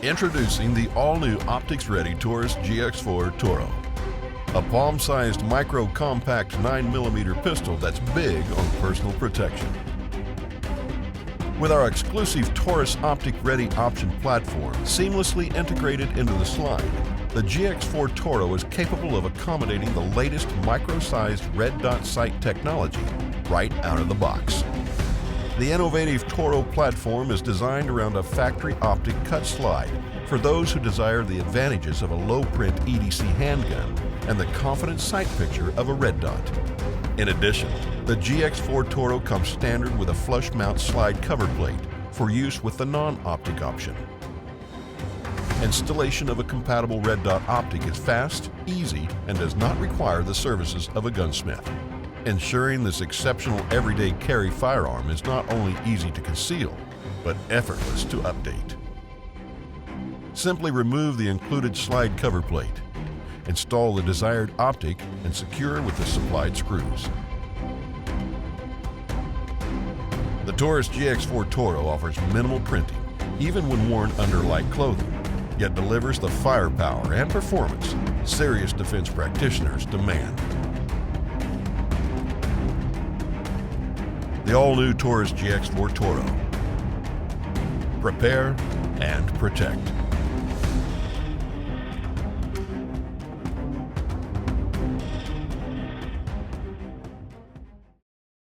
Introducing the all-new optics-ready Taurus GX4 TORO, a palm-sized micro-compact 9mm pistol that's big on personal protection. With our exclusive Taurus Optic Ready Option platform seamlessly integrated into the slide, the GX4 TORO is capable of accommodating the latest micro-sized red dot sight technology right out of the box. The innovative TORO platform is designed around a factory optic cut slide for those who desire the advantages of a low-print EDC handgun and the confident sight picture of a red dot. In addition, the GX4 TORO comes standard with a flush mount slide cover plate for use with the non-optic option. Installation of a compatible red dot optic is fast, easy, and does not require the services of a gunsmith, ensuring this exceptional everyday carry firearm is not only easy to conceal, but effortless to update. Simply remove the included slide cover plate, install the desired optic, and secure with the supplied screws. The Taurus GX4 TORO offers minimal printing, even when worn under light clothing, yet delivers the firepower and performance serious defense practitioners demand. The all-new Taurus GX4 TORO. Prepare and protect.